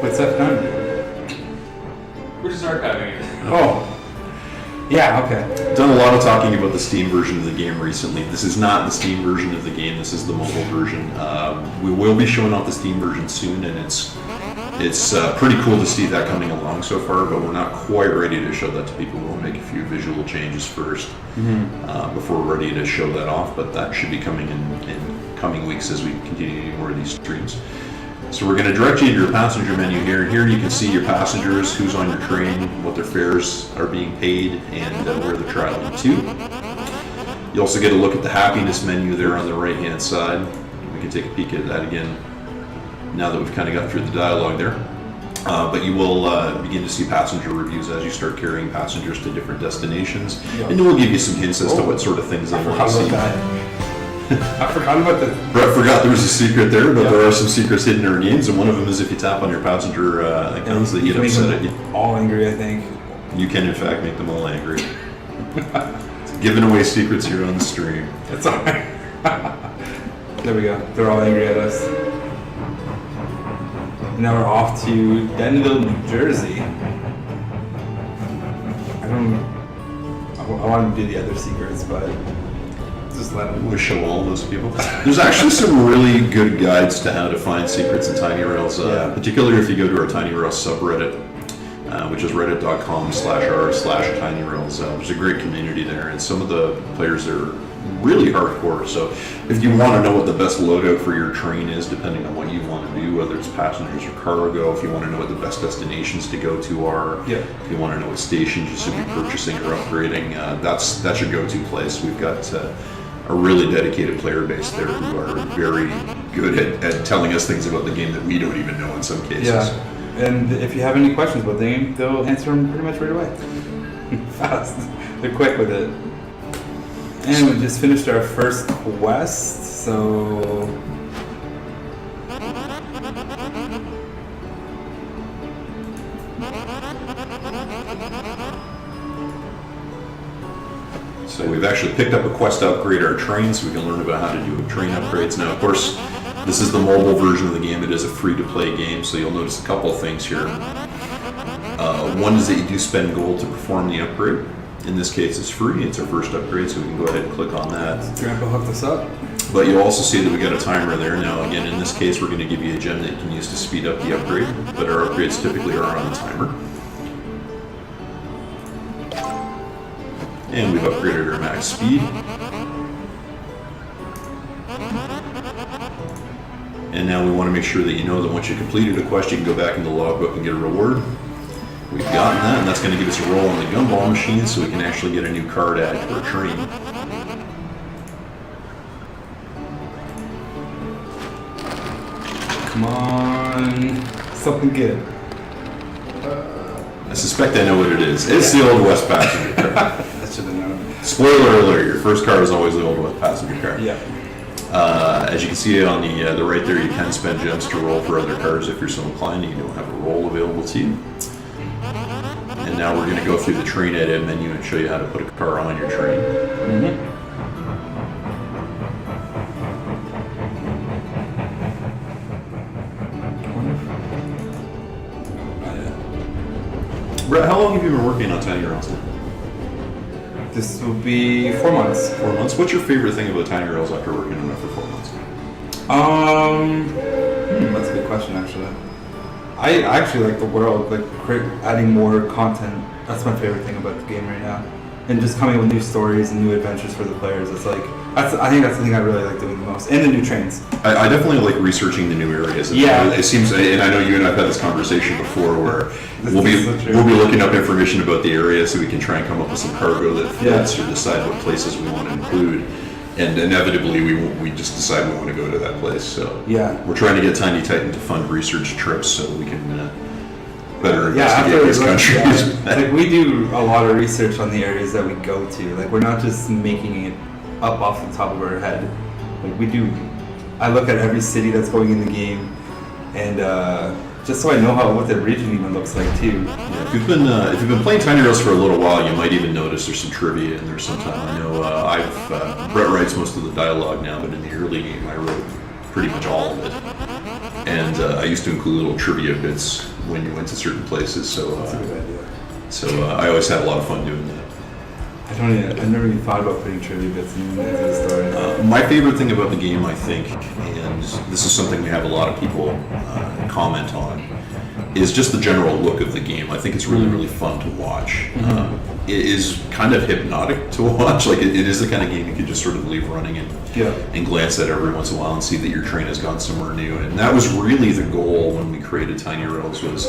What's F9 do? We're just archiving it. Oh. Yeah, okay. Done a lot of talking about the Steam version of the game recently. This is not the Steam version of the game. This is the mobile version. We will be showing off the Steam version soon, and it's pretty cool to see that coming along so far. But we're not quite ready to show that to people. We'll make a few visual changes first before we're ready to show that off. But that should be coming in coming weeks as we continue to do more of these streams. So we're going to direct you to your passenger menu here. Here you can see your passengers, who's on your train, what their fares are being paid, and where they're traveling to. You also get a look at the happiness menu there on the right-hand side. We can take a peek at that again now that we've kind of got through the dialogue there. But you will begin to see passenger reviews as you start carrying passengers to different destinations. Yep. And we'll give you some hints as to what sort of things they want to see. I forgot about the... Brett forgot there was a secret there, but there are some secrets hidden in our games, and one of them is if you tap on your passenger accounts, they get upset at you. All angry, I think. You can, in fact, make them all angry. Giving away secrets here on the stream. It's alright. There we go. They're all angry at us. Now we're off to Denville, New Jersey. I want to do the other secrets, but... just let them. We'll show all those people. There's actually some really good guides to how to find secrets in Tiny Rails, particularly if you go to our Tiny Rails subreddit, which is reddit.com/r/tinyrails. There's a great community there, and some of the players are really hardcore. So if you want to know what the best loadout for your train is, depending on what you want to do, whether it's passengers or cargo, if you want to know what the best destinations to go to are, if you want to know what stations you should be purchasing or upgrading, that's your go-to place. We've got a really dedicated player base there who are very good at telling us things about the game that we don't even know in some cases. Yeah, and if you have any questions about the game, they'll answer them pretty much right away. Fast. They're quick with it. And we just finished our first quest, so... So we've actually picked up a quest to upgrade our train so we can learn about how to do train upgrades. Now, of course, this is the mobile version of the game. It is a free-to-play game, so you'll notice a couple of things here. One is that you do spend gold to perform the upgrade. In this case, it's free. It's our first upgrade, so we can go ahead and click on that. Grandpa hooked us up. But you'll also see that we got a timer there. Now, again, in this case, we're going to give you a gem that you can use to speed up the upgrade, but our upgrades typically are on a timer. And we've upgraded our max speed. And now we want to make sure that you know that once you completed a quest, you can go back in the logbook and get a reward. We've gotten that, and that's going to give us a roll on the gumball machine so we can actually get a new card added to our train. Come on. Something good. I suspect I know what it is. It's the Old West passenger car. I should have known. Spoiler alert, your first car is always the Old West passenger car. Yeah. As you can see on the right there, you can spend gems to roll for other cars if you're so inclined and you don't have a roll available to you. And now we're going to go through the train edit menu and show you how to put a car on your train. Brett, how long have you been working on Tiny Rails? This will be 4 months. 4 months. What's your favorite thing about Tiny Rails after working on it for 4 months? That's a good question, actually. I actually like the world, like adding more content. That's my favorite thing about the game right now, and just coming up with new stories and new adventures for the players. It's like I think that's the thing I really like doing the most, and the new trains. I definitely like researching the new areas. It seems, and I know you and I've had this conversation before, where we'll be looking up information about the area so we can try and come up with some cargo that fits or decide what places we want to include. And inevitably, we just decide we want to go to that place. So we're trying to get Tiny Titan to fund research trips so we can better investigate these countries. Like we do a lot of research on the areas that we go to. Like we're not just making it up off the top of our head. Like we do. I look at every city that's going in the game, and just so I know what the region even looks like too. Yeah, if you've been playing Tiny Rails for a little while, you might even notice there's some trivia in there sometime. I know Brett writes most of the dialogue now, but in the early game I wrote pretty much all of it. And I used to include little trivia bits when you went to certain places. So, That's a good idea. I always had a lot of fun doing that. I've never even thought about putting trivia bits into the story. My favorite thing about the game, I think, and this is something we have a lot of people comment on, is just the general look of the game. I think it's really, really fun to watch. It is kind of hypnotic to watch. Like it is the kind of game you could just sort of leave running and glance at every once in a while and see that your train has gone somewhere new. And that was really the goal when we created Tiny Rails. Was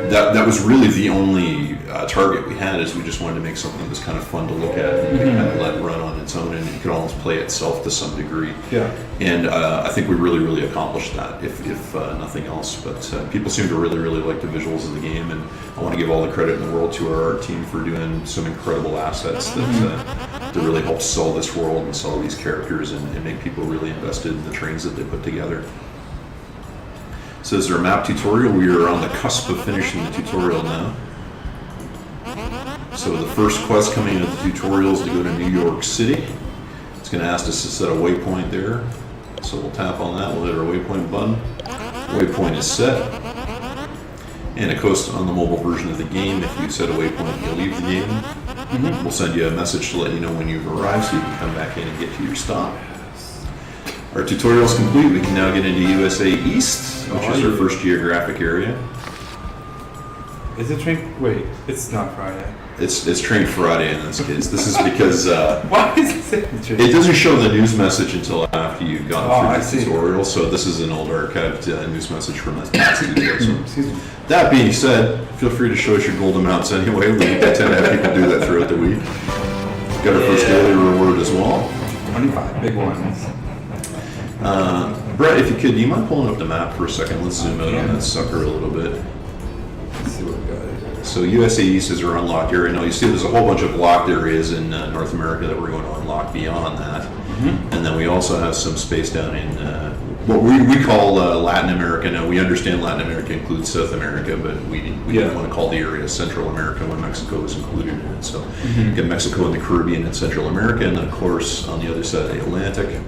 that was really the only target we had, is we just wanted to make something that was kind of fun to look at and kind of let run on its own, and it could almost play itself to some degree. Yeah. And I think we really, really accomplished that, if nothing else. But people seem to really, really like the visuals of the game, and I want to give all the credit in the world to our art team for doing some incredible assets that really help sell this world and sell these characters and make people really invested in the trains that they put together. So this is our map tutorial. We are on the cusp of finishing the tutorial now. So the first quest coming into the tutorial is to go to New York City. It's going to ask us to set a waypoint there. So we'll tap on that, we'll hit our waypoint button. Waypoint is set. And of course, on the mobile version of the game, if you set a waypoint, you'll leave the game. We'll send you a message to let you know when you've arrived so you can come back in and get to your stop. Our tutorial is complete. We can now get into USA East, which is our first geographic area. Is it train? Wait, it's not Friday. It's Train Friday in this case. This is because Why is it saying train? it doesn't show the news message until after you've gone through I the see. tutorial. So this is an old archived news message from this past tutorial. So Excuse me. that being said, feel free to show us your gold amounts anyway. We tend to have people do that throughout the week. Got our first daily reward as well. 25 big ones. Brett, if you could, do you mind pulling up the map for a second? Let's zoom out on that sucker a little bit. Let's see what we got here. So USA East is our unlocked area. Now you see there's a whole bunch of locked areas in North America that we're going to unlock beyond that. And then we also have some space down in what we call Latin America. Now we understand Latin America includes South America, but we didn't want to call the area Central America when Mexico was included in it. So you get Mexico and the Caribbean and Central America, and then of course on the other side of the Atlantic,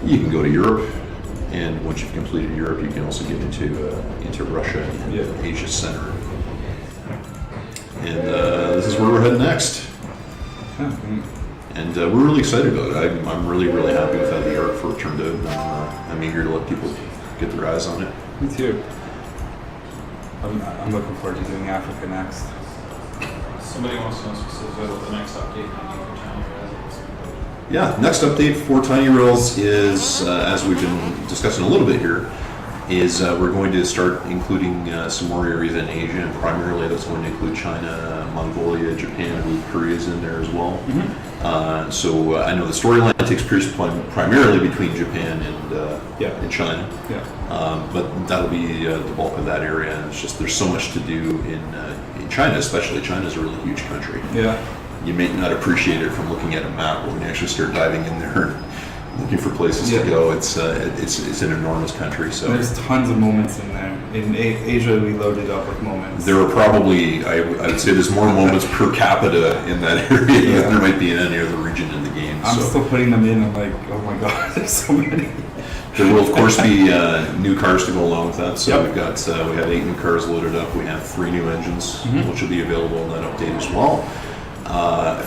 you can go to Europe. And once you've completed Europe, you can also get into Russia and Asia Center. And this is where we're heading next. And we're really excited about it. I'm really, really happy with how the art for it turned out. And, I'm eager to let people get their eyes on it. Me too. I'm looking forward to doing Africa next. Somebody wants to know specifically what the next update might be for Tiny Rails. Yeah, next update for Tiny Rails is, as we've been discussing a little bit here, is we're going to start including some more areas in Asia, and primarily that's going to include China, Mongolia, Japan, and Korea's in there as well. So I know the storyline takes place primarily between Japan and China, but that'll be the bulk of that area. And it's just there's so much to do in China, especially. China's a really huge country. Yeah. You may not appreciate it from looking at a map, but when you actually start diving in there and looking for places to go, it's an enormous country. So there's tons of moments in there. In Asia, we loaded up with moments. there are probably, I would say, there's more moments per capita in that area than there might be in any other region in the game. I'm still putting them in. I'm like, oh my god, there's so many. There will, of course, be new cars to go along with that. So we have 8 new cars loaded up. We have 3 new engines, which will be available in that update as well.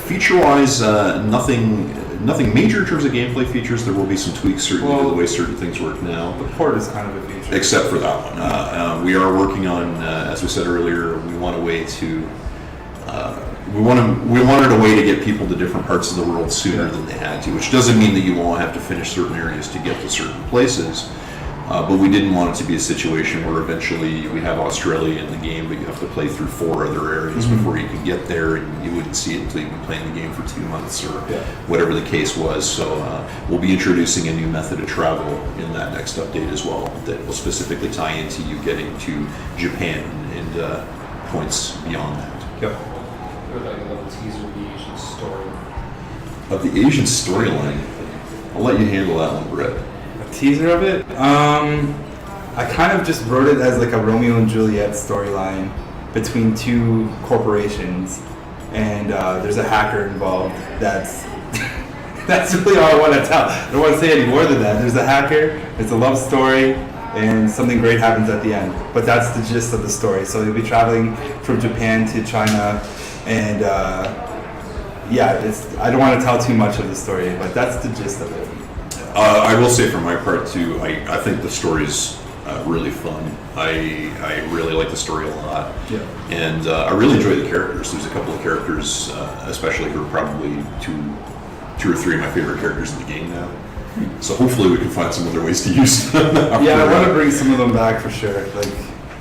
Feature-wise, nothing major in terms of gameplay features. There will be some tweaks certainly to the way certain things work now. The port is kind of a feature. Except for that one. We are working on, as we said earlier, we wanted a way to get people to different parts of the world sooner than they had to, which doesn't mean that you won't have to finish certain areas to get to certain places. But we didn't want it to be a situation where eventually we have Australia in the game, but you have to play through 4 other areas before you can get there, and you wouldn't see it until you've been playing the game for 2 months or whatever the case was. So we'll be introducing a new method of travel in that next update as well that will specifically tie into you getting to Japan and points beyond that. Or like a little teaser of the Asian story. Of the Asian storyline, I'll let you handle that one, Brett. Teaser of it. I kind of just wrote it as like a Romeo and Juliet storyline between 2 corporations, and there's a hacker involved. That's really all I want to tell. I don't want to say any more than that. There's a hacker. It's a love story. and something great happens at the end. But that's the gist of the story. So you'll be traveling from Japan to China, and I don't want to tell too much of the story, but that's the gist of it. I will say for my part too, I think the story's really fun. I really like the story a lot. Yeah. And I really enjoy the characters. There's a couple of characters, especially who are probably two or three of my favorite characters in the game now. So hopefully we can find some other ways to use them. Yeah, I want to bring some of them back for sure. Like,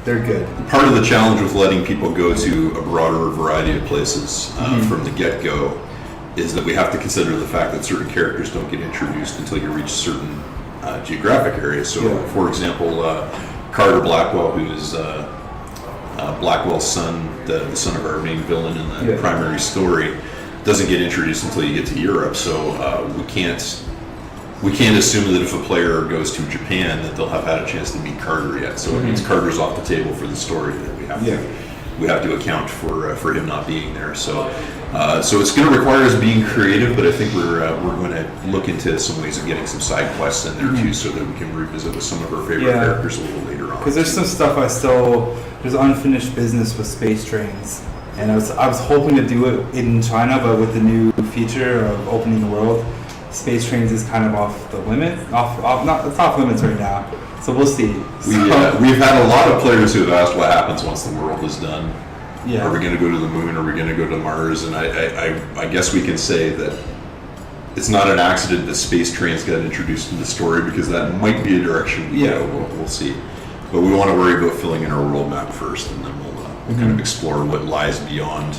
they're good. Part of the challenge with letting people go to a broader variety of places from the get-go is that we have to consider the fact that certain characters don't get introduced until you reach certain geographic areas. So, for example, Carter Blackwell, who is Blackwell's son, the son of our main villain in the primary story, doesn't get introduced until you get to Europe. So we can't assume that if a player goes to Japan that they'll have had a chance to meet Carter yet. So it means Carter's off the table for the story. That we have to account for him not being there. So it's going to require us being creative, but I think we're going to look into some ways of getting some side quests in there too, so that we can revisit with some of our favorite characters a little later on. Because there's some stuff there's unfinished business with space trains, and I was hoping to do it in China, but with the new feature of opening the world, space trains is kind of off the limit. It's off limits right now. So we'll see. We've had a lot of players who have asked what happens once the world is done. Yeah. Are we going to go to the moon? Are we going to go to Mars? And I guess we can say that it's not an accident that space trains got introduced in the story, because that might be a direction we go. We'll see. But we want to worry about filling in our world map first, and then we'll kind of explore what lies beyond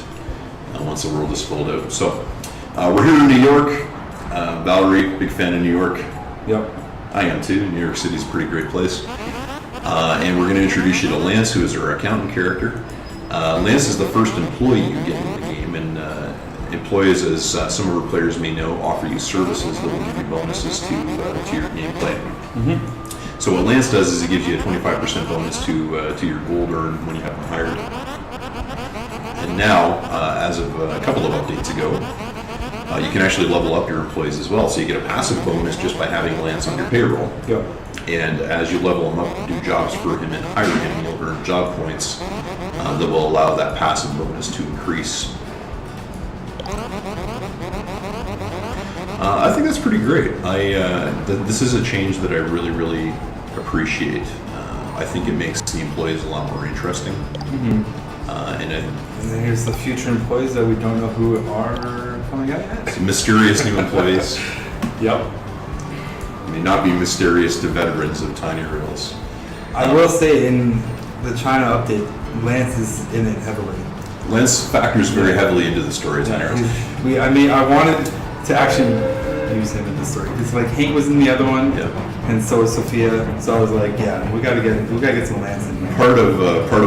once the world is filled out. So we're here in New York. Valerie, big fan of New York. Yep. I am too. New York City's a pretty great place. And we're going to introduce you to Lance, who is our accountant character. Lance is the first employee you get in the game, and employees, as some of our players may know, offer you services that will give you bonuses to your gameplay. So what Lance does is he gives you a 25% bonus to your gold earned when you have them hired. And now, as of a couple of updates ago, you can actually level up your employees as well. So you get a passive bonus just by having Lance on your payroll. Yep. And as you level him up, do jobs for him and hire him, you'll earn job points that will allow that passive bonus to increase. I think that's pretty great. This is a change that I really, really appreciate. I think it makes the employees a lot more interesting. And then here's the future employees that we don't know who are coming out yet. Mysterious new employees. Yep. May not be mysterious to veterans of Tiny Rails. I will say in the China update, Lance is in it heavily. Lance factors very heavily into the story of Tiny Rails. I wanted to actually use him in the story because like Hank was in the other one, and so was Sophia. So I was like, we gotta get some Lance in there. Part of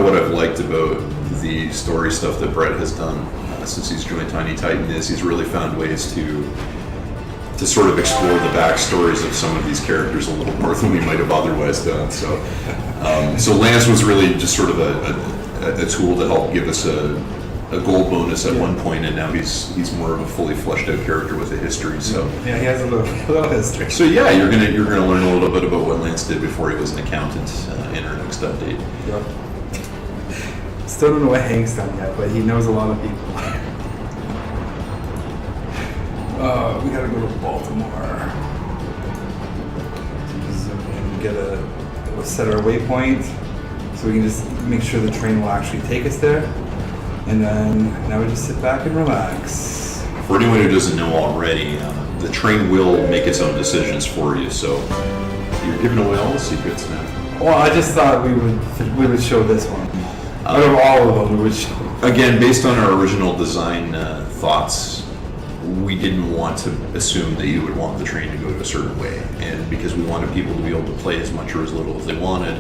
what I've liked about the story stuff that Brett has done since he's joined Tiny Titan is he's really found ways to sort of explore the backstories of some of these characters a little more than we might have otherwise done. So Lance was really just sort of a tool to help give us a gold bonus at one point, and now he's more of a fully fleshed out character with a history. So yeah, he has a little history. So yeah, you're gonna learn a little bit about what Lance did before he was an accountant in our next update. Yep. Still don't know what Hank's done yet, but he knows a lot of people. We gotta go to Baltimore. Zoom in, we'll set our waypoint, so we can just make sure the train will actually take us there. And then now we just sit back and relax. For anyone who doesn't know already, the train will make its own decisions for you. So you're giving away all the secrets now. Well, I just thought we would show this one. Out of all of them, we would show. Again, based on our original design thoughts, we didn't want to assume that you would want the train to go a certain way, and because we wanted people to be able to play as much or as little as they wanted,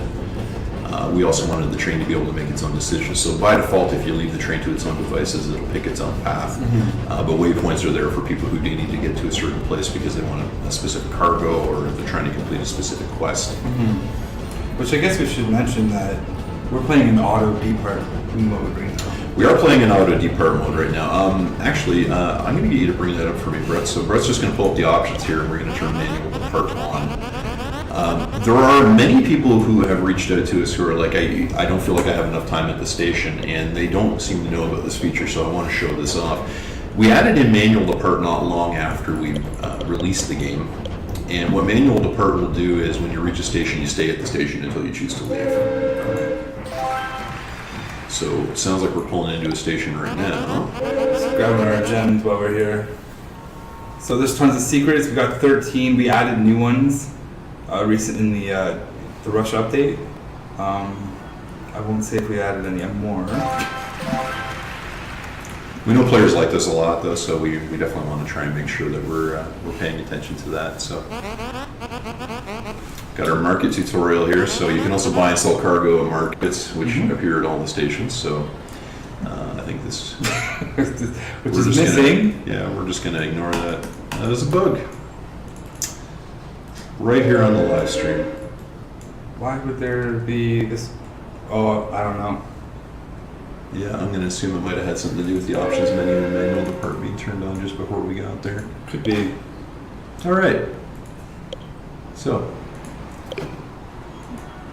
we also wanted the train to be able to make its own decisions. So by default, if you leave the train to its own devices, it'll pick its own path. But waypoints are there for people who do need to get to a certain place because they want a specific cargo, or if they're trying to complete a specific quest. Which I guess we should mention that we're playing in auto depart mode right now. We are playing in auto depart mode right now. Actually, I'm going to get you to bring that up for me, Brett. So Brett's just going to pull up the options here, and we're going to turn manual depart on. There are many people who have reached out to us who are like, I don't feel like I have enough time at the station, and they don't seem to know about this feature, so I want to show this off. We added in manual depart not long after we released the game, and what manual depart will do is when you reach a station, you stay at the station until you choose to leave. So it sounds like we're pulling into a station right now. Just grabbing our gems while we're here. So there's tons of secrets. We got 13. We added new ones recent in the Rush update. I won't say if we added any more. We know players like this a lot, though, so we definitely want to try and make sure that we're paying attention to that. So, got our market tutorial here. So you can also buy and sell cargo at markets, which appear at all the stations. So I think this, which is missing. We're just going to ignore that. That is a bug. Right here on the live stream. Why would there be this? Oh, I don't know. Yeah, I'm going to assume it might have had something to do with the options menu and manual depart being turned on just before we got there. Could be. All right. So.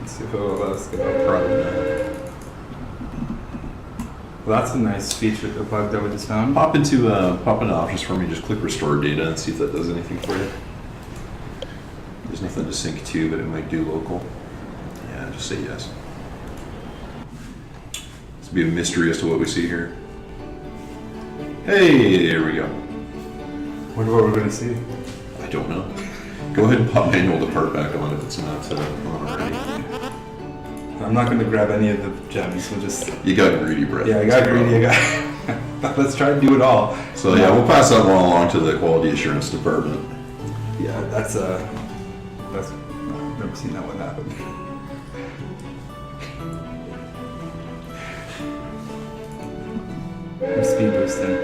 Let's see if it'll let us go. Probably not. Well, that's a nice feature, the bug that we just found. Pop into options for me. Just click restore data and see if that does anything for you. There's nothing to sync to, but it might do local. Yeah, just say yes. This will be a mystery as to what we see here. Hey, there we go. Wonder what we're going to see. I don't know. Go ahead and pop manual depart back on if it's not on already. I'm not going to grab any of the gems. We'll just. You got greedy, Brett. Yeah, I got greedy. I got. Let's try to do it all. So yeah, we'll pass that one along to the quality assurance department. Yeah, that's I've never seen that one happen. I'm speed boosting.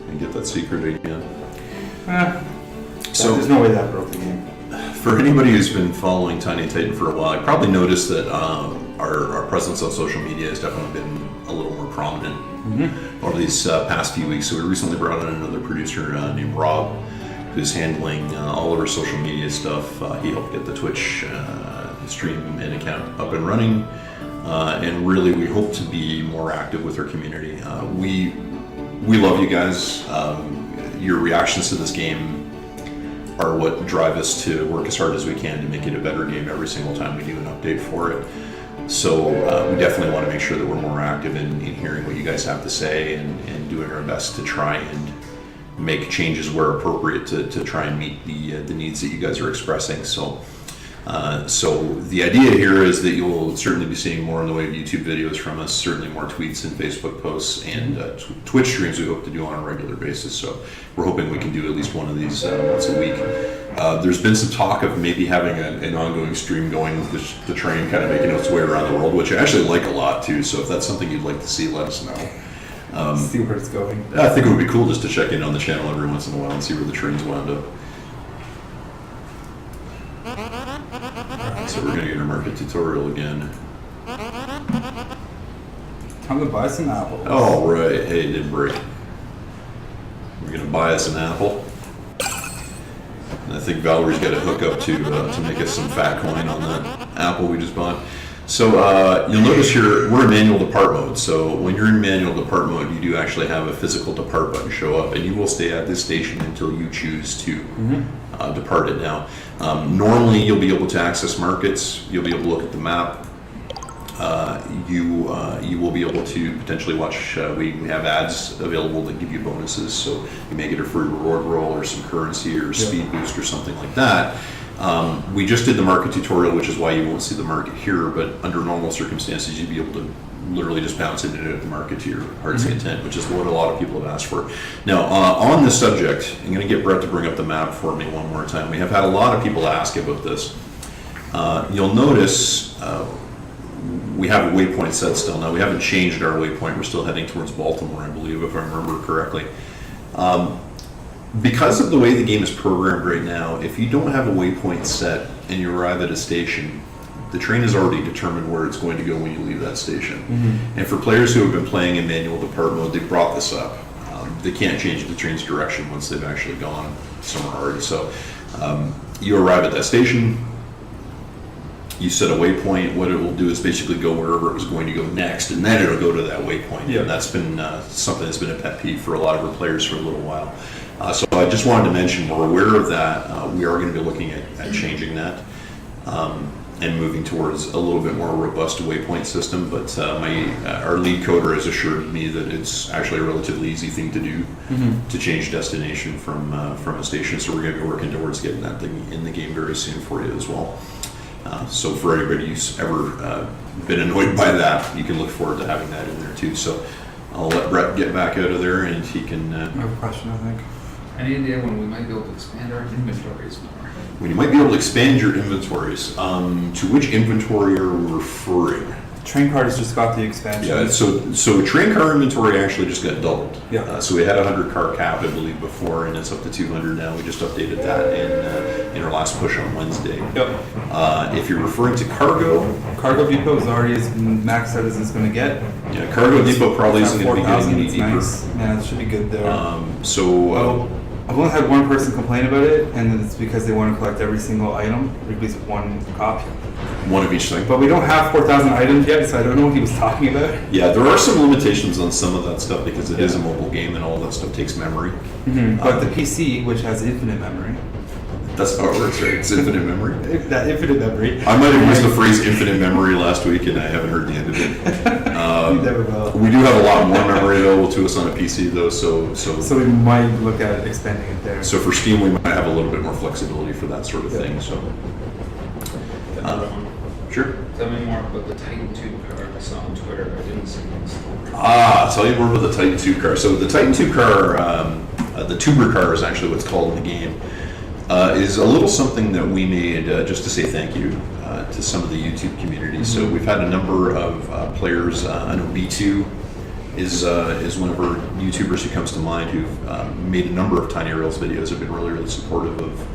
And get that secret again. So there's no way that broke the game. For anybody who's been following Tiny Titan for a while, you probably noticed that our presence on social media has definitely been a little more prominent over these past few weeks. So we recently brought in another producer named Rob, who's handling all of our social media stuff. He helped get the Twitch stream and account up and running, and really we hope to be more active with our community. We love you guys. Your reactions to this game are what drive us to work as hard as we can to make it a better game every single time we do an update for it. So we definitely want to make sure that we're more active in hearing what you guys have to say and doing our best to try and make changes where appropriate to try and meet the needs that you guys are expressing. So the idea here is that you'll certainly be seeing more in the way of YouTube videos from us, certainly more tweets and Facebook posts and Twitch streams we hope to do on a regular basis. So we're hoping we can do at least one of these once a week. There's been some talk of maybe having an ongoing stream going with the train kind of making its way around the world, which I actually like a lot too. So if that's something you'd like to see, let us know. See where it's going. I think it would be cool just to check in on the channel every once in a while and see where the trains wound up. So we're going to get our market tutorial again. Time to buy some apples. Oh, right. Hey, it did break. We're going to buy us an apple. And I think Valerie's got a hookup to make us some fat coin on that apple we just bought. So you'll notice here, we're in manual depart mode. So when you're in manual depart mode, you do actually have a physical depart button show up, and you will stay at this station until you choose to depart it. Now, normally you'll be able to access markets, you'll be able to look at the map, you will be able to potentially watch, we have ads available that give you bonuses, so you may get a free reward roll or some currency or speed boost or something like that. We just did the market tutorial, which is why you won't see the market here, but under normal circumstances you'd be able to literally just bounce in and out of the market to your heart's content, which is what a lot of people have asked for. Now, on this subject, I'm going to get Brett to bring up the map for me one more time. We have had a lot of people ask about this. You'll notice we have a waypoint set still. Now, we haven't changed our waypoint. We're still heading towards Baltimore, I believe, if I remember correctly. Because of the way the game is programmed right now, if you don't have a waypoint set and you arrive at a station, the train has already determined where it's going to go when you leave that station. And for players who have been playing in manual depart mode, they brought this up. they can't change the train's direction once they've actually gone somewhere already. So you arrive at that station, you set a waypoint. What it will do is basically go wherever it was going to go next, and then it'll go to that waypoint. Yeah. And that's been something that's been a pet peeve for a lot of our players for a little while. So I just wanted to mention we're aware of that. We are going to be looking at changing that and moving towards a little bit more robust waypoint system. But our lead coder has assured me that it's actually a relatively easy thing to do to change destination from a station. So we're going to be working towards getting that thing in the game very soon for you as well. So for anybody who's ever been annoyed by that, you can look forward to having that in there too. So I'll let Brett get back out of there, and he can. I have a question, I think. Any idea when we might be able to expand our inventories more? When you might be able to expand your inventories. To which inventory are we referring? Train cars just got the expansion. Yeah, so train car inventory actually just got doubled. Yeah. So we had a 100 car cap, I believe, before, and it's up to 200 now. We just updated that in our last push on Wednesday. Yep. If you're referring to cargo, Cargo depot is already as maxed out as it's going to get. yeah, cargo depot probably isn't going to be getting any it's deeper. nice. Yeah, it should be good there. I've only had one person complain about it, and it's because they want to collect every single item, or at least one copy. One of each thing. But we don't have 4,000 items yet, so I don't know what he was talking about. Yeah, there are some limitations on some of that stuff because it is a mobile game and all that stuff takes memory. But the PC, which has infinite memory, That's how it works, right? It's infinite memory. that infinite memory. I might have used the phrase infinite memory last week and I haven't heard the end of it. You never will. We do have a lot more memory available to us on a PC though, so So we might look at expanding it there. so for Steam we might have a little bit more flexibility for that sort of thing. So Another one. sure. Tell me more about the Titan 2 car I saw on Twitter. I didn't see this. I'll tell you more about the Titan 2 car. So the Titan 2 car, the tuber car is actually what's called in the game, is a little something that we made just to say thank you to some of the YouTube community. So we've had a number of players. I know B2 is one of our YouTubers who comes to mind who've made a number of Tiny Rails videos, have been really supportive of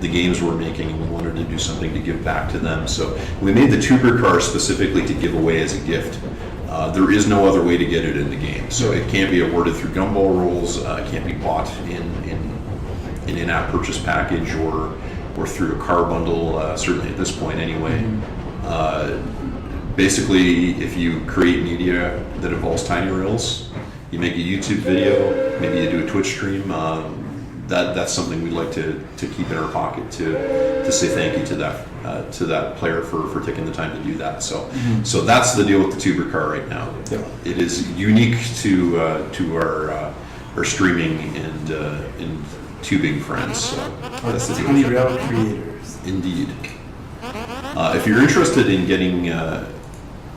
the games we're making, and we wanted to do something to give back to them. So we made the tuber car specifically to give away as a gift. There is no other way to get it in the game. So it can't be awarded through gumball rolls, it can't be bought in an in-app purchase package or through a car bundle, certainly at this point anyway. Basically, if you create media that involves Tiny Rails, you make a YouTube video, maybe you do a Twitch stream, that's something we'd like to keep in our pocket to say thank you to that player for taking the time to do that. So that's the deal with the tuber car right now. Yeah. It is unique to our streaming and tubing friends. So that's the deal. Tiny Rail creators. Indeed. If you're interested in getting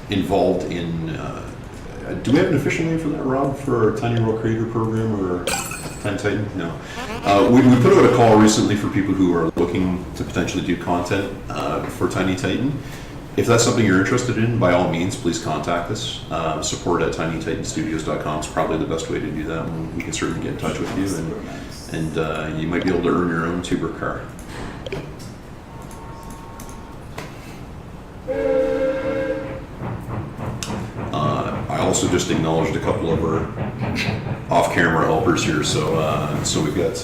involved in, do we have an official name for that, Rob, for our Tiny Rail Creator Program or Tiny Titan? No. We put out a call recently for people who are looking to potentially do content for Tiny Titan. If that's something you're interested in, by all means, please contact us. Support at tinytitanstudios.com is probably the best way to do that. And we can certainly get in touch with you, and you might be able to earn your own tuber car. I also just acknowledged a couple of our off-camera helpers here. So we've got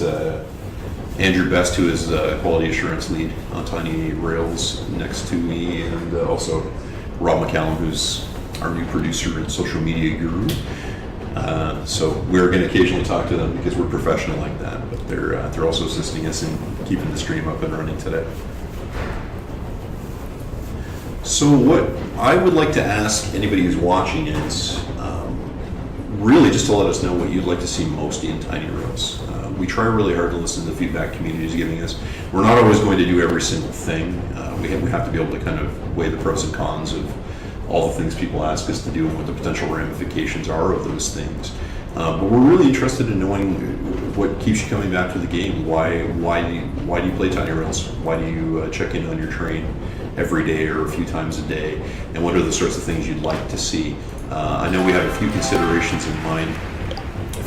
Andrew Best, who is quality assurance lead on Tiny Rails, next to me, and also Rob McCallum, who's our new producer and social media guru. So we're going to occasionally talk to them because we're professional like that, but they're also assisting us in keeping the stream up and running today. So what I would like to ask anybody who's watching is really just to let us know what you'd like to see most in Tiny Rails. We try really hard to listen to the feedback community is giving us. We're not always going to do every single thing. We have to be able to kind of weigh the pros and cons of all the things people ask us to do and what the potential ramifications are of those things. But we're really interested in knowing what keeps you coming back to the game. Why do you play Tiny Rails? Why do you check in on your train every day or a few times a day? And what are the sorts of things you'd like to see? I know we have a few considerations in mind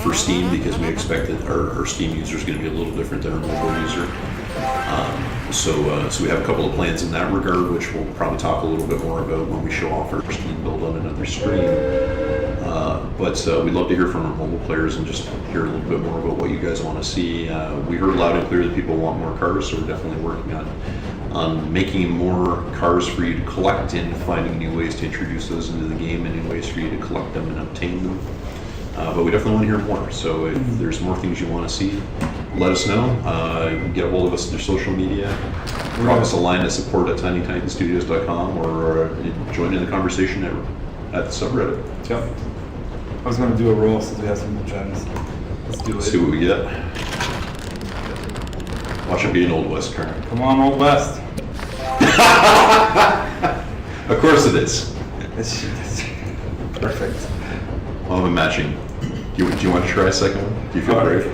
for Steam because we expect that our Steam user is going to be a little different than our mobile user. So we have a couple of plans in that regard, which we'll probably talk a little bit more about when we show off our Steam build on another stream. But we'd love to hear from our mobile players and just hear a little bit more about what you guys want to see. We heard loud and clear that people want more cars, so we're definitely working on making more cars for you to collect and finding new ways to introduce those into the game and new ways for you to collect them and obtain them. But we definitely want to hear more. So if there's more things you want to see, let us know. You can get a hold of us through social media. Drop us a line at support@tinytitanstudios.com or join in the conversation at the subreddit. Yep. I was going to do a roll since we have some gems. Let's do it. See what we get. Watch it be an Old West car. Come on, Old West. Of course it is. It's perfect. I'll have a matching. Do you want to try a second one? Do you feel brave?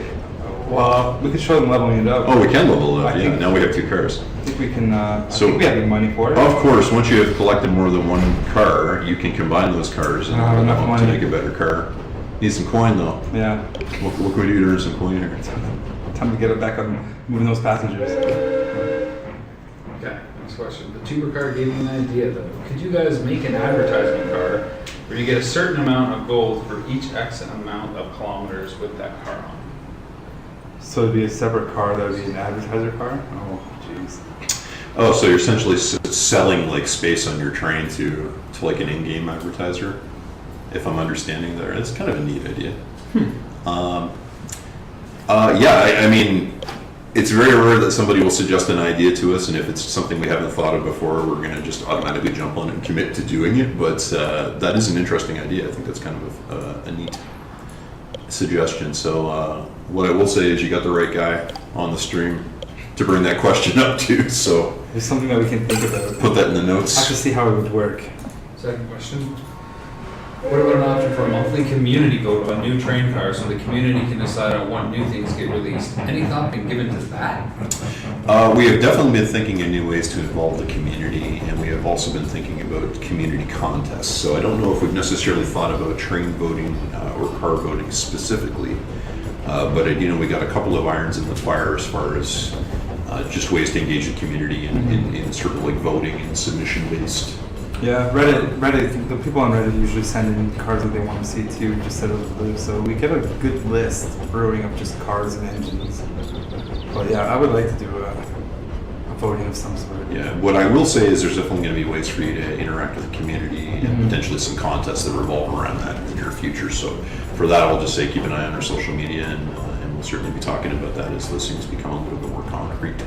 Well, we could show them leveling it up. Oh, we can level it up. I Yeah, think- now we have 2 cars. I think we can. I So- think we have the money for it. Of course, once you have collected more than one car, you can combine those cars and I don't have enough to money. make a better car. Need some coin though. Yeah. What can we do to earn some coin here? Time to get it back on moving those passengers. Okay, next question. The tuber car gave me an idea though. Could you guys make an advertisement card where you get a certain amount of gold for each X amount of kilometers with that car on? So it'd be a separate car that would be an advertiser car? Oh, jeez. Oh, so you're essentially selling like space on your train to like an in-game advertiser, if I'm understanding there. It's kind of a neat idea. Yeah, I mean, it's very rare that somebody will suggest an idea to us, and if it's something we haven't thought of before, we're going to just automatically jump on it and commit to doing it. But that is an interesting idea. I think that's kind of a neat suggestion. So what I will say is you got the right guy on the stream to bring that question up to. So There's something that we can think about. put that in the I have to notes. see how it would work. Second question. What about an option for a monthly community vote on new train cars so the community can decide on what new things get released? Any thought been given to that? We have definitely been thinking of new ways to involve the community, and we have also been thinking about community contests. So I don't know if we've necessarily thought about train voting or car voting specifically, but I do know we got a couple of irons in the fire as far as just ways to engage the community in sort of like voting and submission based. Yeah, Reddit, the people on Reddit usually send in cars that they want to see too, just out of the blue. So we get a good list brewing of just cars and engines. But yeah, I would like to do a voting of some sort. Yeah, what I will say is there's definitely going to be ways for you to interact with the community and potentially some contests that revolve around that in the near future. So for that, I'll just say keep an eye on our social media, and we'll certainly be talking about that as those things become a little bit more concrete.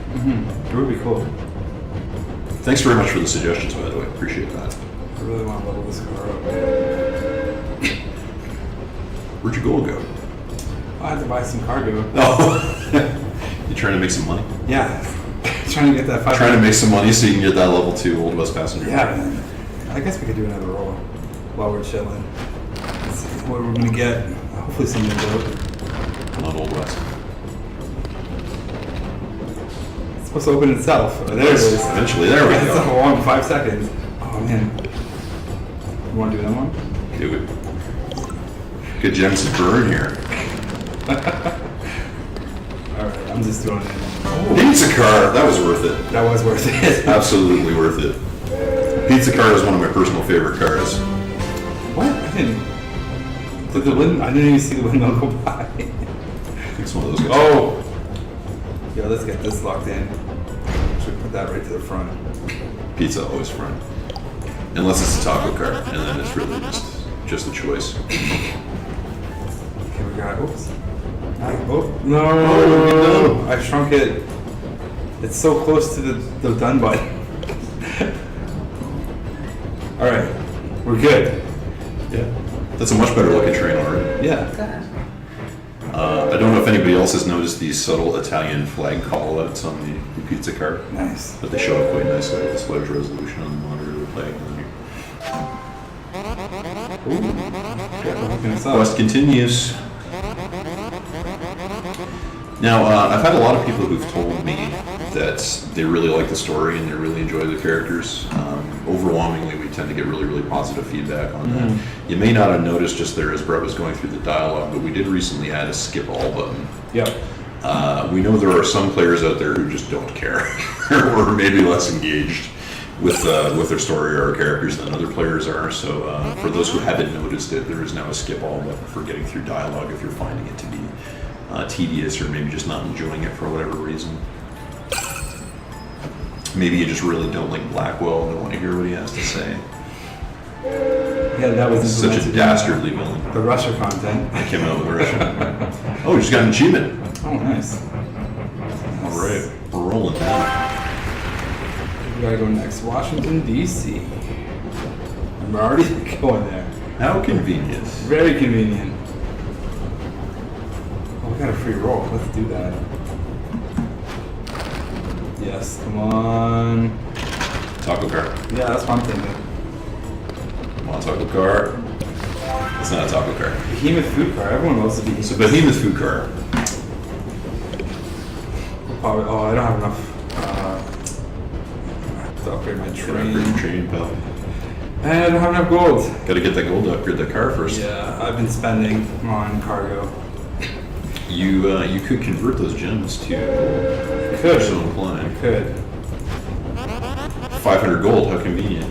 It would be cool. Thanks very much for the suggestions, by the way. Appreciate that. I really want to level this car up. Where'd your gold go? I had to buy some cargo. Oh, you trying to make some money? Yeah, trying to get that 5. Trying to make some money so you can get that level 2 Old West passenger. Yeah, man. I guess we could do another roll while we're chilling. Let's see what we're gonna get. Hopefully something dope. Not Old West. It's supposed to open itself. Oh, there it is. Eventually, there we It's a go. long 5 seconds. Oh man. You want to do that one? Do it. Good gems to burn here. Alright, I'm just doing it. Pizza car, that was worth it. That was worth it. Absolutely worth it. Pizza car is one of my personal favorite cars. What? I didn't. Did the wind? I didn't even see the window go by. I think it's one of those guys. Oh! Yo, let's get this locked in. Should put that right to the front. Pizza always front. Unless it's a taco car, and then it's really just a choice. Okay, we got. Oops. Oh, no! no. I shrunk it. It's so close to the done button. Alright, we're good. Yeah. That's a much better looking train already. Yeah. I don't know if anybody else has noticed these subtle Italian flag call-outs on the pizza car, Nice. but they show up quite nicely with this large resolution on the monitor of the flag. Yeah, we're hooking us up. Quest continues. Now, I've had a lot of people who've told me that they really like the story and they really enjoy the characters. Overwhelmingly, we tend to get really, really positive feedback on that. You may not have noticed just there as Brett was going through the dialogue, but we did recently add a skip all button. Yep. We know there are some players out there who just don't care or maybe less engaged. with their story or characters than other players are. So for those who haven't noticed it, there is now a skip all button for getting through dialogue if you're finding it to be tedious or maybe just not enjoying it for whatever reason. Maybe you just really don't like Blackwell and don't want to hear what he has to say. Yeah, that was Such a implemented in, dastardly villain. the Russia content. I came out with Russia. Oh, you just got an achievement. Oh, nice. All right, we're rolling now. We gotta go next. Washington, D.C. And we're already going there. How convenient. Very convenient. Oh, we got a free roll. Let's do that. Yes, come on. Taco car. Yeah, that's what I'm thinking. Come on, taco car. It's not a taco car. Behemoth food car. Everyone loves the It's a behemoth. behemoth food car. Probably, oh, I don't have enough to upgrade my Can I train. upgrade your train, pal? And I don't have enough gold. Gotta get that gold to upgrade that car first. Yeah, I've been spending on cargo. You could convert those gems to Could. so inclined. Could. 500 gold, how convenient.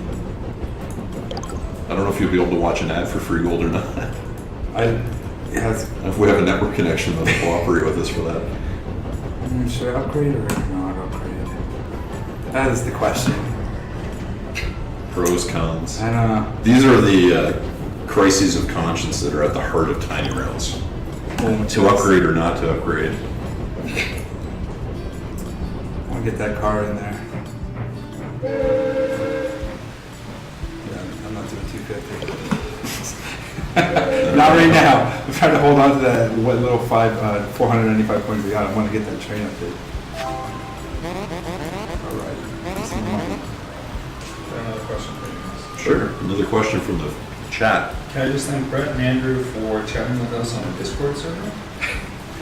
I don't know if you'll be able to watch an ad for free gold or not. Yeah, it's, If we have a network connection, they'll cooperate with us for that. should I upgrade or not upgrade? That is the question. Pros, cons. And These are the crises of conscience that are at the heart of tiny rails. To upgrade or not to upgrade. I want to get that car in there. Yeah, I'm not doing 250. Not right now. I'm trying to hold on to that what little 495 points we got. I want to get that train update. All right. Decent money. Another question for you guys. Sure. Another question from the chat. Can I just thank Brett and Andrew for chatting with us on the Discord server?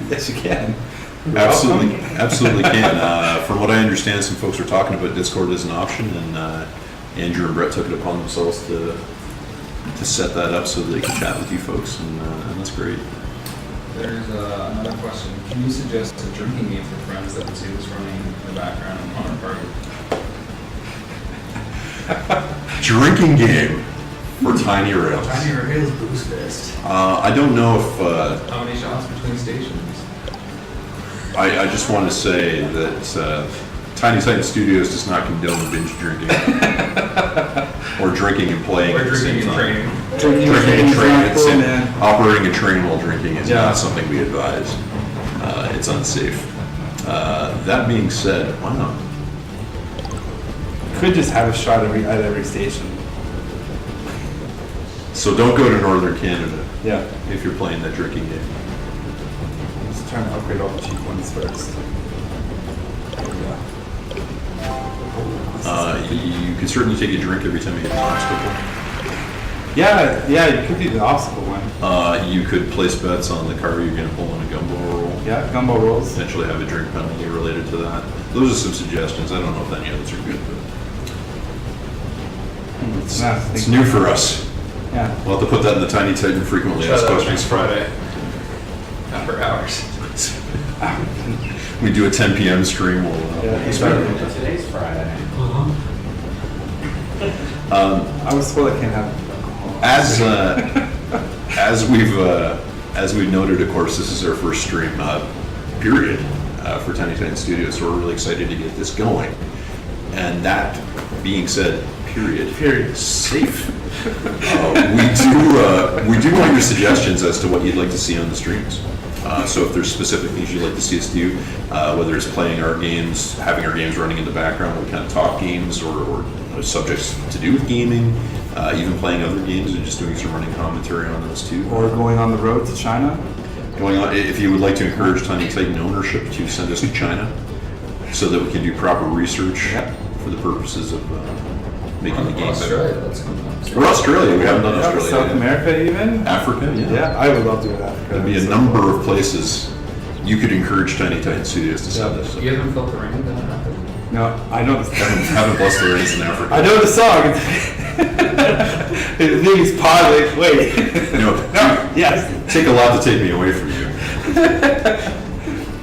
Yes, you can. You're Absolutely, welcome. absolutely can. From what I understand, some folks are talking about Discord as an option, and Andrew and Brett took it upon themselves to set that up so that they can chat with you folks, and that's great. There's another question. Can you suggest a drinking game for friends that would see this running in the background on our party? Drinking game for tiny rails. Tiny Rails Boost Fest. I don't know if How many shots between stations? I just want to say that Tiny Titan Studios does not condone binge drinking or drinking and playing. Or at the drinking same and time. training. Drinking Drinking and training at the same man. operating a train while drinking is Yeah. not something we advise. It's unsafe. That being said, wow. Could just have a shot at every station. So don't go to Northern Canada Yeah. if you're playing that drinking game. Just trying to upgrade all the cheap ones first. You could certainly take a drink every time you hit an obstacle. Yeah, you could do the obstacle one. You could place bets on the car you're going to pull on a gumbo roll. Yeah, gumbo rolls. Potentially have a drink penalty related to that. Those are some suggestions. I don't know if any others are good, but it's new for us. Yeah. We'll have to put that in the Tiny Titan frequently Try asked that questions next Friday. After hours. We do a 10 p.m. stream. We'll Yeah, start. Today's Friday. I was told I can't have alcohol. As we've noted, of course, this is our first stream period for Tiny Titan Studios, so we're really excited to get this going. And that being said, period. Safe. We do want your suggestions as to what you'd like to see on the streams. So if there's specific things you'd like to see us do, whether it's playing our games, having our games running in the background, we kind of talk games or subjects to do with gaming, even playing other games and just doing some running commentary on those too. Or going on the road to China. Going on, if you would like to encourage Tiny Titan ownership to send us to China so that we can do proper research for the purposes of making the game better. Australia, let's go. Or Australia, we haven't done Yeah, Australia South yet. America even. Africa, Yeah, I would love to do Africa. There'd be a So- number of places you could encourage Tiny Titan Studios to send us. You haven't felt the rain down in Africa? No, I know the Haven't blessed the rains in Africa. I know the song. His name is Pod. Wait. No, Yes. take a lot to take me away from you.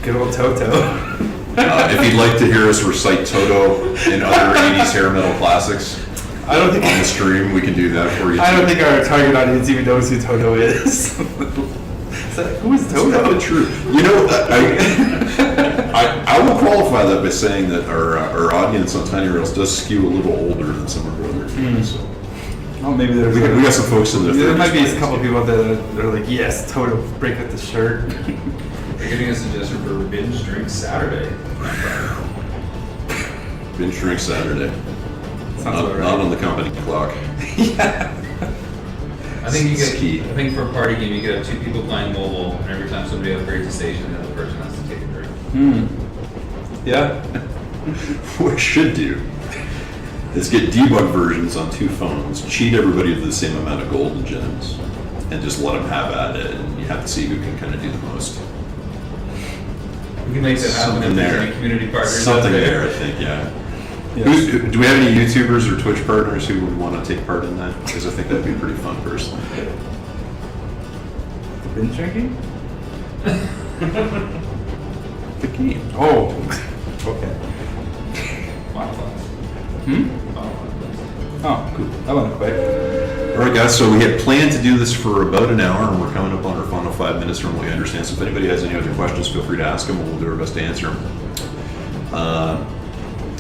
Good old Toto. If you'd like to hear us recite Toto and other 80s hair metal classics I don't think on the stream, we can do that for you. I don't too. think our target audience even knows who Toto is. Who is That's Toto? probably true. You know, I will qualify that by saying that our audience on Tiny Rails does skew a little older than some of our other teams. So Oh, maybe there's. we got some folks in their 30s. There might be a playing couple this people that are like, yes, Toto, break out the shirt. They're getting a suggestion for binge drink Saturday. game. Binge drink Saturday. Sounds about Not right. on the company clock. Yeah. I think you It's get. key. I think for a party game, you could have two people playing mobile, and every time somebody upgrades a station, the other person has to take a drink. Yeah. What we should do is get debug versions on 2 phones, cheat everybody to the same amount of gold and gems, and just let them have at it, and you have to see who can kind of do the most. We can make that happen Something if there's there. any community partners Something out there, I think, yeah. Yeah. Do we have any YouTubers or Twitch partners who would want to take part in that? Because I think that'd be pretty fun, personally. Binge drinking? The game. Oh. Okay. Final thoughts. Hmm? Final thoughts. Oh, cool. That went quick. All right, guys, so we had planned to do this for about an hour, and we're coming up on our final 5 minutes from what we understand. So if anybody has any other questions, feel free to ask them, and we'll do our best to answer them.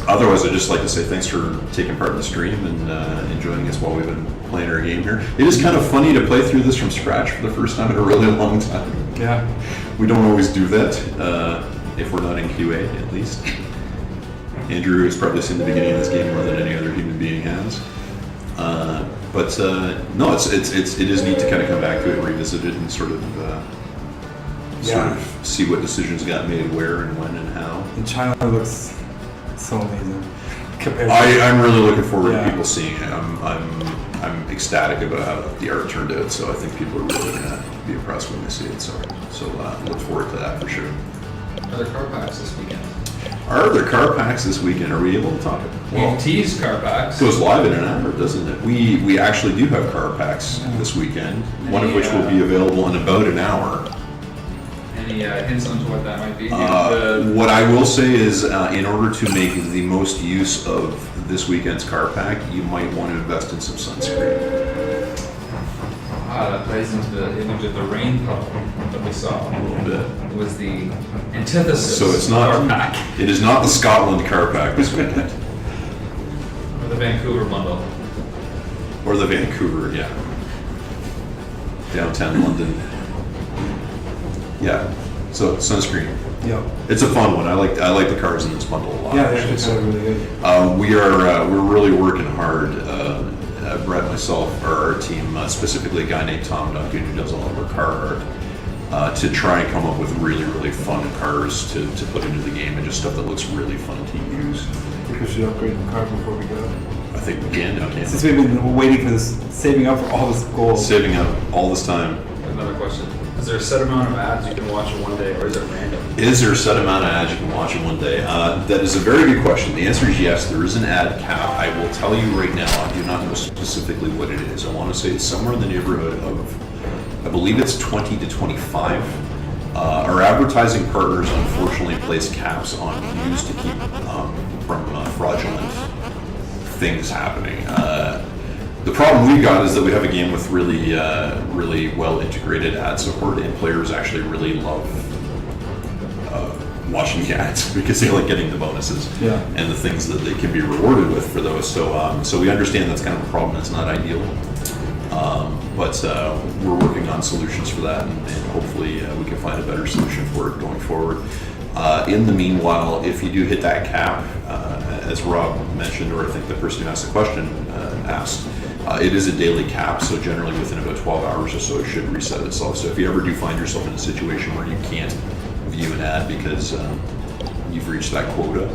Otherwise, I'd just like to say thanks for taking part in the stream and joining us while we've been playing our game here. It is kind of funny to play through this from scratch for the first time in a really long time. Yeah. We don't always do that, if we're not in QA, at least. Andrew has probably seen the beginning of this game more than any other human being has. But no, it is neat to kind of come back to it, revisit it, and sort of see what decisions got made where and when and how. And China looks so amazing. Compared to I'm really looking forward Yeah. to people seeing it. I'm ecstatic about how the art turned out. So I think people are really gonna be impressed when they see it. So look forward to that for sure. Are there car packs this weekend? Are there car packs this weekend? Are we able to talk? We've teased car packs. It goes live in an hour, doesn't it? We actually do have car packs this weekend. One of which will be available in about an hour. Any hints onto what that might be? What I will say is, in order to make the most use of this weekend's car pack, you might want to invest in some sunscreen. That plays into the image of the rain puddle that we saw. A little bit. It was the antithesis. So it's of car not. pack. It is not the Scotland car pack this weekend, Or the Vancouver bundle. or the Vancouver, yeah, downtown London. Yeah. So sunscreen. Yep. It's a fun one. I like the cars in this bundle a lot. Yeah, they're actually. actually really good. We're really working hard. Brett, myself, our team, specifically a guy named Tom Duncan who does all of our car art, to try and come up with really, really fun cars to put into the game and just stuff that looks really fun to use. I think we should upgrade the car before we go. I think we can. Okay. Since we've been waiting for this, saving up for all this gold. Saving up all this time. Another question. Is there a set amount of ads you can watch in one day, or is it random? Is there a set amount of ads you can watch in one day? That is a very good question. The answer is yes, there is an ad cap. I will tell you right now, I do not know specifically what it is. I want to say it's somewhere in the neighborhood of, I believe it's 20 to 25. Our advertising partners unfortunately place caps on views to keep from fraudulent things happening. The problem we've got is that we have a game with really, really well integrated ad support, and players actually really love watching the ads because they like getting the bonuses and the things that they can be rewarded with for those. So we understand that's kind of a problem. It's not ideal, but we're working on solutions for that, and hopefully we can find a better solution for it going forward. In the meanwhile, if you do hit that cap, as Rob mentioned, or I think the person who asked the question asked, it is a daily cap, so generally within about 12 hours or so it should reset itself. So if you ever do find yourself in a situation where you can't view an ad because you've reached that quota,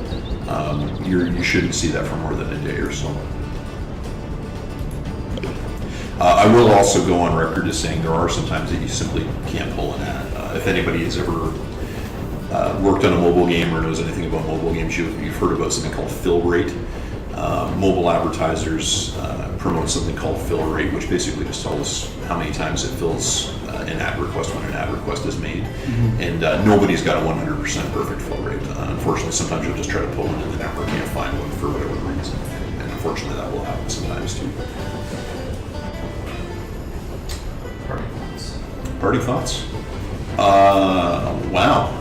you shouldn't see that for more than a day or so. I will also go on record as saying there are some times that you simply can't pull an ad. If anybody has ever worked on a mobile game or knows anything about mobile games, you've heard about something called fill rate. Mobile advertisers promote something called fill rate, which basically just tells us how many times it fills an ad request when an ad request is made, and nobody's got a 100% perfect flow rate. Unfortunately, sometimes you'll just try to pull into the network and you'll find one for whatever reason, and unfortunately that will happen sometimes too. Party thoughts? Wow.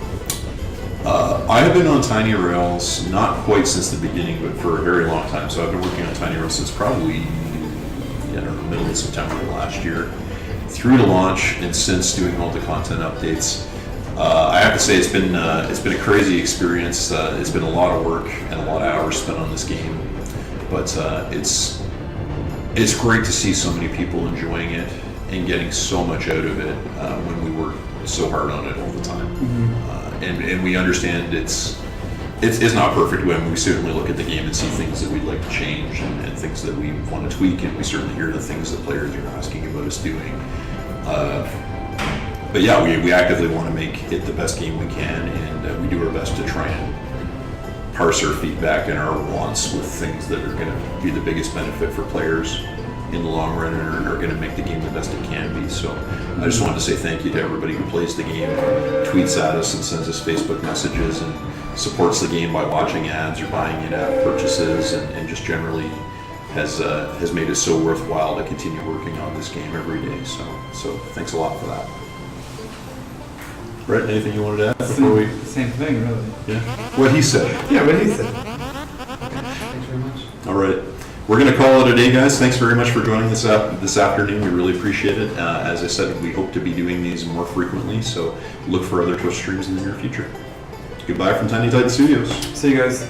I have been on Tiny Rails not quite since the beginning, but for a very long time. So I've been working on Tiny Rails since probably, I don't know, middle of September of last year, through to launch, and since doing all the content updates. I have to say it's been a crazy experience. It's been a lot of work and a lot of hours spent on this game, but it's great to see so many people enjoying it and getting so much out of it when we work so hard on it all the time. And we understand it's not perfect. When we certainly look at the game and see things that we'd like to change and things that we want to tweak, and we certainly hear the things that players are asking about us doing. But yeah, we actively want to make it the best game we can, and we do our best to try and parse our feedback and our wants with things that are going to be the biggest benefit for players in the long run and are going to make the game the best it can be. So I just wanted to say thank you to everybody who plays the game, tweets at us and sends us Facebook messages and supports the game by watching ads or buying in-app purchases, and just generally has made it so worthwhile to continue working on this game every day. So thanks a lot for that. Brett, anything you wanted to add before we? Same thing, really. Yeah. What he said. Yeah, what he said. Thanks very much. All right. We're going to call it a day, guys. Thanks very much for joining us this afternoon. We really appreciate it. As I said, we hope to be doing these more frequently, so look for other Twitch streams in the near future. Goodbye from Tiny Titan Studios. See you guys.